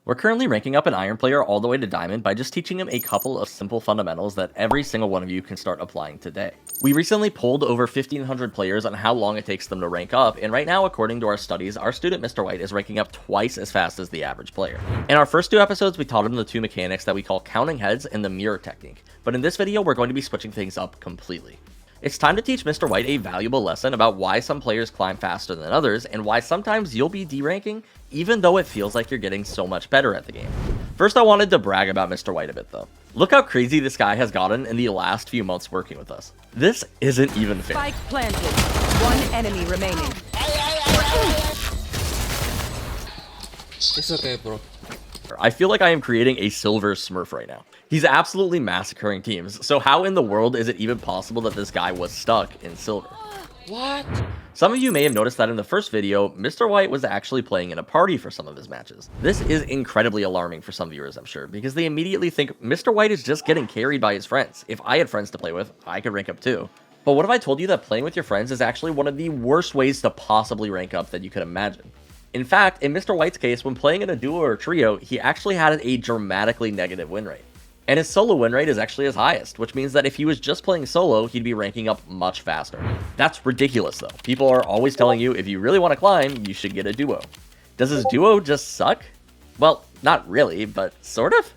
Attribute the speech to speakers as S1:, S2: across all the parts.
S1: We're currently ranking up an Iron player all the way to Diamond by just teaching him a couple of simple fundamentals that every single one of you can start applying today. We recently polled over 1,500 players on how long it takes them to rank up, and right now, according to our studies, our student Mr. White is ranking up twice as fast as the average player. In our first two episodes, we taught him the two mechanics that we call counting heads and the mirror technique, but in this video, we're going to be switching things up completely. It's time to teach Mr. White a valuable lesson about why some players climb faster than others, and why sometimes you'll be deranking even though it feels like you're getting so much better at the game. First, I wanted to brag about Mr. White a bit though. Look how crazy this guy has gotten in the last few months working with us. This isn't even fair.
S2: Spike planted. One enemy remaining.
S3: It's okay, bro.
S1: I feel like I am creating a silver smurf right now. He's absolutely massacring teams, so how in the world is it even possible that this guy was stuck in silver?
S3: What?
S1: Some of you may have noticed that in the first video, Mr. White was actually playing in a party for some of his matches. This is incredibly alarming for some viewers, I'm sure, because they immediately think Mr. White is just getting carried by his friends. If I had friends to play with, I could rank up too. But what if I told you that playing with your friends is actually one of the worst ways to possibly rank up that you could imagine? In fact, in Mr. White's case, when playing in a duo or trio, he actually had a dramatically negative win rate. And his solo win rate is actually his highest, which means that if he was just playing solo, he'd be ranking up much faster. That's ridiculous though. People are always telling you if you really want to climb, you should get a duo. Does his duo just suck? Well, not really, but sort of.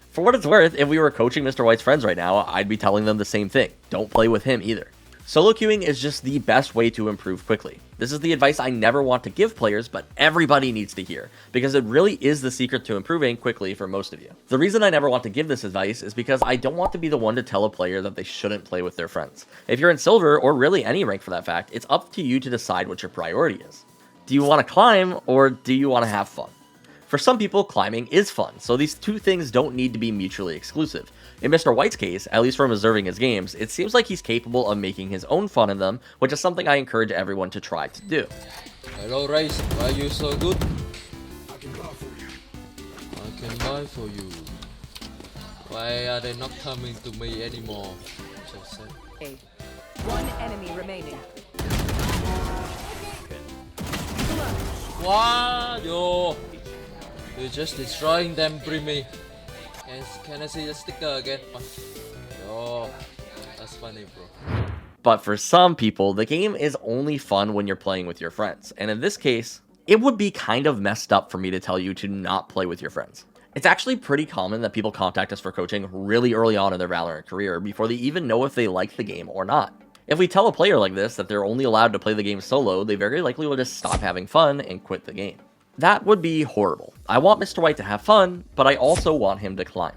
S1: For what it's worth, if we were coaching Mr. White's friends right now, I'd be telling them the same thing. Don't play with him either. Solo queuing is just the best way to improve quickly. This is the advice I never want to give players, but everybody needs to hear, because it really is the secret to improving quickly for most of you. The reason I never want to give this advice is because I don't want to be the one to tell a player that they shouldn't play with their friends. If you're in silver, or really any rank for that fact, it's up to you to decide what your priority is. Do you want to climb, or do you want to have fun? For some people, climbing is fun, so these two things don't need to be mutually exclusive. In Mr. White's case, at least from observing his games, it seems like he's capable of making his own fun in them, which is something I encourage everyone to try to do.
S3: Hello, Rice. Why are you so good? I can buy for you. Why are they not coming to me anymore? So sad.
S2: One enemy remaining.
S3: What? Yo! You're just destroying them, Brimmy. Can I see the sticker again? Yo, that's funny, bro.
S1: But for some people, the game is only fun when you're playing with your friends. And in this case, it would be kind of messed up for me to tell you to not play with your friends. It's actually pretty common that people contact us for coaching really early on in their Valorant career before they even know if they like the game or not. If we tell a player like this that they're only allowed to play the game solo, they very likely will just stop having fun and quit the game. That would be horrible. I want Mr. White to have fun, but I also want him to climb.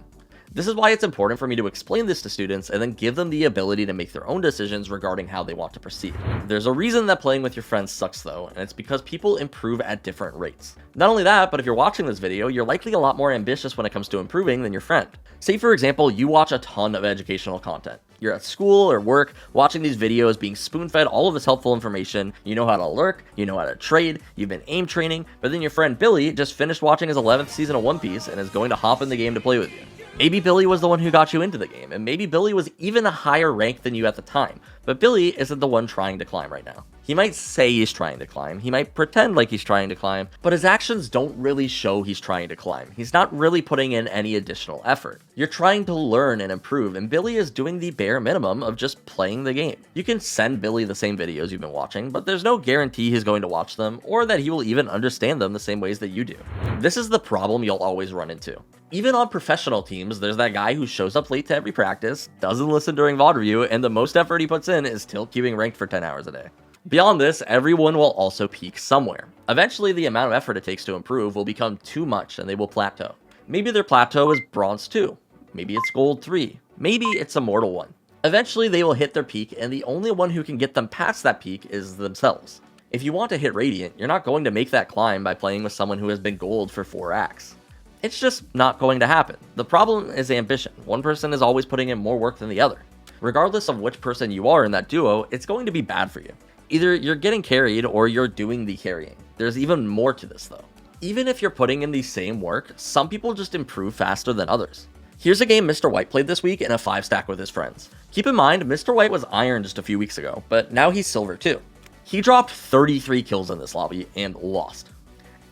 S1: This is why it's important for me to explain this to students and then give them the ability to make their own decisions regarding how they want to proceed. There's a reason that playing with your friends sucks though, and it's because people improve at different rates. Not only that, but if you're watching this video, you're likely a lot more ambitious when it comes to improving than your friend. Say for example, you watch a ton of educational content. You're at school or work, watching these videos, being spoon-fed all of this helpful information, you know how to lurk, you know how to trade, you've been aim training, but then your friend Billy just finished watching his 11th season of One Piece and is going to hop in the game to play with you. Maybe Billy was the one who got you into the game, and maybe Billy was even a higher rank than you at the time, but Billy isn't the one trying to climb right now. He might say he's trying to climb, he might pretend like he's trying to climb, but his actions don't really show he's trying to climb. He's not really putting in any additional effort. You're trying to learn and improve, and Billy is doing the bare minimum of just playing the game. You can send Billy the same videos you've been watching, but there's no guarantee he's going to watch them, or that he will even understand them the same ways that you do. This is the problem you'll always run into. Even on professional teams, there's that guy who shows up late to every practice, doesn't listen during VOD review, and the most effort he puts in is tilt queuing ranked for 10 hours a day. Beyond this, everyone will also peak somewhere. Eventually, the amount of effort it takes to improve will become too much and they will plateau. Maybe their plateau is Bronze 2, maybe it's Gold 3, maybe it's Immortal 1. Eventually, they will hit their peak, and the only one who can get them past that peak is themselves. If you want to hit Radiant, you're not going to make that climb by playing with someone who has been Gold for 4 acts. It's just not going to happen. The problem is ambition. One person is always putting in more work than the other. Regardless of which person you are in that duo, it's going to be bad for you. Either you're getting carried or you're doing the carrying. There's even more to this though. Even if you're putting in the same work, some people just improve faster than others. Here's a game Mr. White played this week in a 5-stack with his friends. Keep in mind, Mr. White was Iron just a few weeks ago, but now he's Silver too. He dropped 33 kills in this lobby and lost.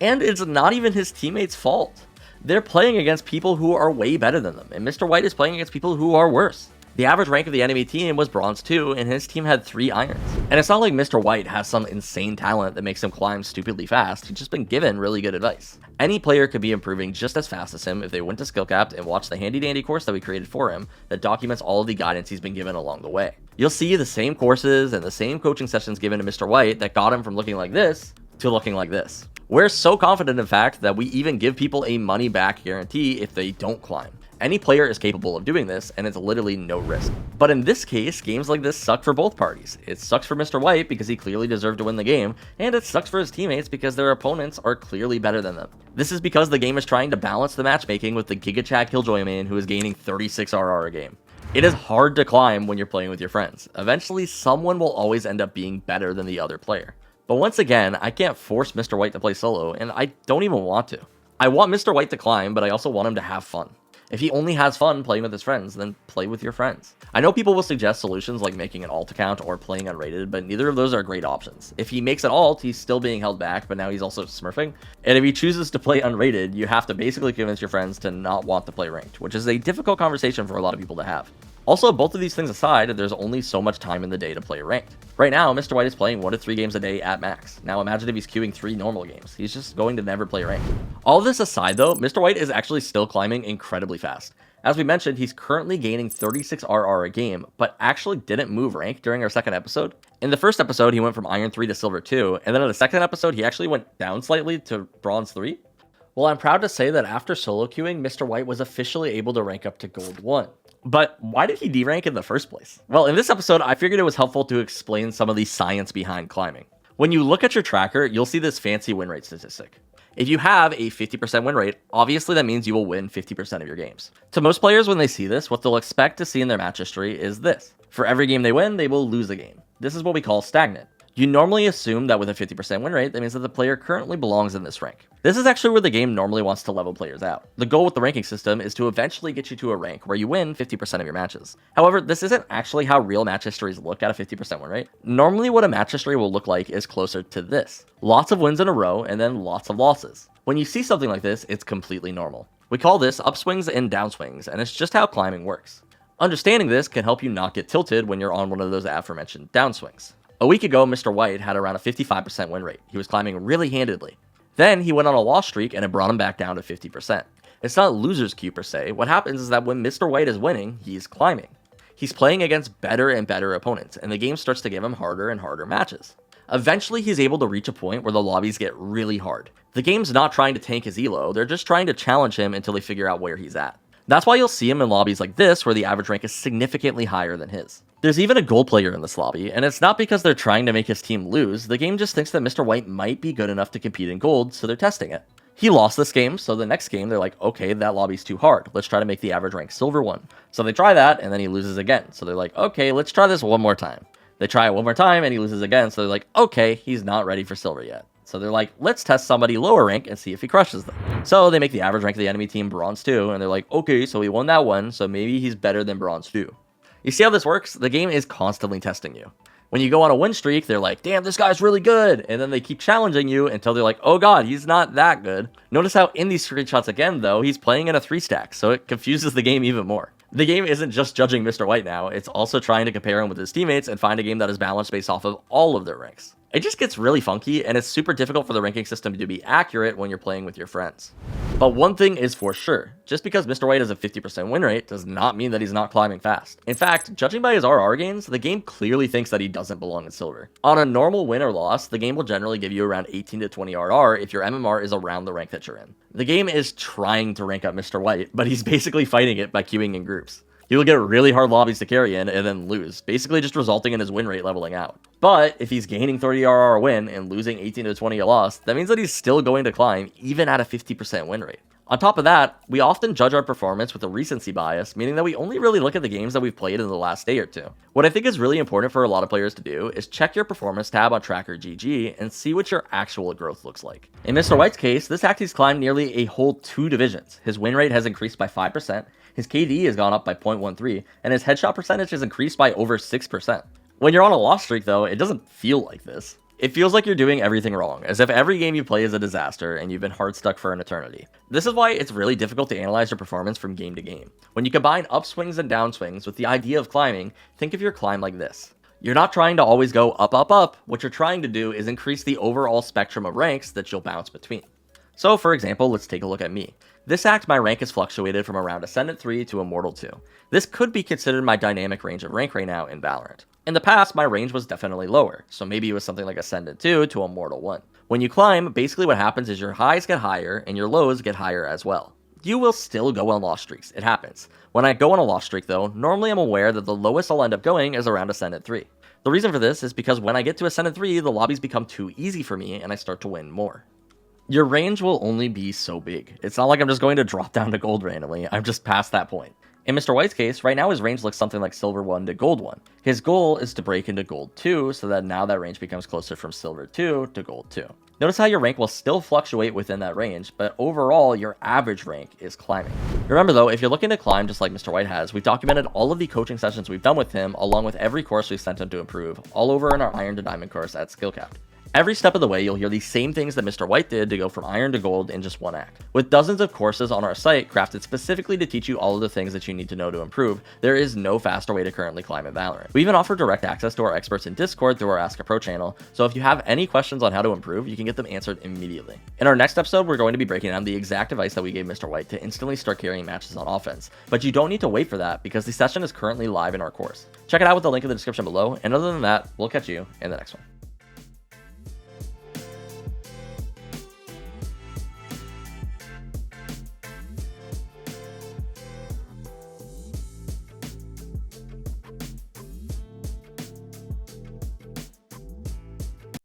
S1: And it's not even his teammates' fault. They're playing against people who are way better than them, and Mr. White is playing against people who are worse. The average rank of the enemy team was bronze 2, and his team had 3 irons. And it's not like Mr. White has some insane talent that makes him climb stupidly fast, he's just been given really good advice. Any player could be improving just as fast as him if they went to Skillcapped and watched the handy dandy course that we created for him that documents all of the guidance he's been given along the way. You'll see the same courses and the same coaching sessions given to Mr. White that got him from looking like this to looking like this. We're so confident, in fact, that we even give people a money back guarantee if they don't climb. Any player is capable of doing this, and it's literally no risk. But in this case, games like this suck for both parties. It sucks for Mr. White because he clearly deserved to win the game, and it sucks for his teammates because their opponents are clearly better than them. This is because the game is trying to balance the matchmaking with the Giga Chad Killjoy main who is gaining 36 RR a game. It is hard to climb when you're playing with your friends. Eventually, someone will always end up being better than the other player. But once again, I can't force Mr. White to play solo, and I don't even want to. I want Mr. White to climb, but I also want him to have fun. If he only has fun playing with his friends, then play with your friends. I know people will suggest solutions like making an alt account or playing unrated, but neither of those are great options. If he makes an alt, he's still being held back, but now he's also smurfing. And if he chooses to play unrated, you have to basically convince your friends to not want to play ranked, which is a difficult conversation for a lot of people to have. Also, both of these things aside, there's only so much time in the day to play ranked. Right now, Mr. White is playing 1 to 3 games a day at max. Now imagine if he's queuing 3 normal games. He's just going to never play ranked. All of this aside though, Mr. White is actually still climbing incredibly fast. As we mentioned, he's currently gaining 36 RR a game, but actually didn't move rank during our second episode. In the first episode, he went from Iron 3 to Silver 2, and then in the second episode, he actually went down slightly to Bronze 3. Well, I'm proud to say that after solo queuing, Mr. White was officially able to rank up to Gold 1. But why did he derank in the first place? Well, in this episode, I figured it was helpful to explain some of the science behind climbing. When you look at your tracker, you'll see this fancy win rate statistic. If you have a 50% win rate, obviously that means you will win 50% of your games. To most players, when they see this, what they'll expect to see in their match history is this. For every game they win, they will lose a game. This is what we call stagnant. You normally assume that with a 50% win rate, that means that the player currently belongs in this rank. This is actually where the game normally wants to level players out. The goal with the ranking system is to eventually get you to a rank where you win 50% of your matches. However, this isn't actually how real match histories look at a 50% win rate. Normally what a match history will look like is closer to this. Lots of wins in a row and then lots of losses. When you see something like this, it's completely normal. We call this upswings and downswings, and it's just how climbing works. Understanding this can help you not get tilted when you're on one of those aforementioned downswings. A week ago, Mr. White had around a 55% win rate. He was climbing really handedly. Then he went on a loss streak and it brought him back down to 50%. It's not loser's queue per se. What happens is that when Mr. White is winning, he's climbing. He's playing against better and better opponents, and the game starts to give him harder and harder matches. Eventually, he's able to reach a point where the lobbies get really hard. The game's not trying to tank his elo, they're just trying to challenge him until they figure out where he's at. That's why you'll see him in lobbies like this where the average rank is significantly higher than his. There's even a gold player in this lobby, and it's not because they're trying to make his team lose, the game just thinks that Mr. White might be good enough to compete in gold, so they're testing it. He lost this game, so the next game they're like, okay, that lobby's too hard, let's try to make the average rank silver 1. So they try that, and then he loses again, so they're like, okay, let's try this one more time. They try it one more time, and he loses again, so they're like, okay, he's not ready for silver yet. So they're like, let's test somebody lower rank and see if he crushes them. So they make the average rank of the enemy team bronze 2, and they're like, okay, so he won that one, so maybe he's better than bronze 2. You see how this works? The game is constantly testing you. When you go on a win streak, they're like, damn, this guy's really good. And then they keep challenging you until they're like, oh god, he's not that good. Notice how in these screenshots again, though, he's playing in a 3-stack, so it confuses the game even more. The game isn't just judging Mr. White now, it's also trying to compare him with his teammates and find a game that is balanced based off of all of their ranks. It just gets really funky, and it's super difficult for the ranking system to be accurate when you're playing with your friends. But one thing is for sure, just because Mr. White has a 50% win rate does not mean that he's not climbing fast. In fact, judging by his RR gains, the game clearly thinks that he doesn't belong in silver. On a normal win or loss, the game will generally give you around 18 to 20 RR if your MMR is around the rank that you're in. The game is trying to rank up Mr. White, but he's basically fighting it by queuing in groups. He will get really hard lobbies to carry in and then lose, basically just resulting in his win rate leveling out. But if he's gaining 30 RR a win and losing 18 to 20 a loss, that means that he's still going to climb even at a 50% win rate. On top of that, we often judge our performance with a recency bias, meaning that we only really look at the games that we've played in the last day or two. What I think is really important for a lot of players to do is check your performance tab on Tracker GG and see what your actual growth looks like. In Mr. White's case, this act he's climbed nearly a whole 2 divisions. His win rate has increased by 5%, his KD has gone up by 0.13, and his headshot percentage has increased by over 6%. When you're on a loss streak though, it doesn't feel like this. It feels like you're doing everything wrong, as if every game you play is a disaster and you've been hard stuck for an eternity. This is why it's really difficult to analyze your performance from game to game. When you combine upswings and downswings with the idea of climbing, think of your climb like this. You're not trying to always go up, up, up. What you're trying to do is increase the overall spectrum of ranks that you'll bounce between. So for example, let's take a look at me. This act, my rank has fluctuated from around Ascendant 3 to Immortal 2. This could be considered my dynamic range of rank right now in Valorant. In the past, my range was definitely lower, so maybe it was something like Ascendant 2 to Immortal 1. When you climb, basically what happens is your highs get higher and your lows get higher as well. You will still go on loss streaks, it happens. When I go on a loss streak though, normally I'm aware that the lowest I'll end up going is around Ascendant 3. The reason for this is because when I get to Ascendant 3, the lobbies become too easy for me and I start to win more. Your range will only be so big. It's not like I'm just going to drop down to gold randomly, I'm just past that point. In Mr. White's case, right now his range looks something like Silver 1 to Gold 1. His goal is to break into Gold 2, so that now that range becomes closer from Silver 2 to Gold 2. Notice how your rank will still fluctuate within that range, but overall, your average rank is climbing. Remember though, if you're looking to climb just like Mr. White has, we've documented all of the coaching sessions we've done with him, along with every course we've sent him to improve, all over in our Iron to Diamond course at Skillcapped. Every step of the way, you'll hear the same things that Mr. White did to go from Iron to Gold in just one act. With dozens of courses on our site crafted specifically to teach you all of the things that you need to know to improve, there is no faster way to currently climb in Valorant. We even offer direct access to our experts in Discord through our Ask a Pro channel, so if you have any questions on how to improve, you can get them answered immediately. In our next episode, we're going to be breaking down the exact advice that we gave Mr. White to instantly start carrying matches on offense, but you don't need to wait for that because the session is currently live in our course. Check it out with the link in the description below, and other than that, we'll catch you in the next one.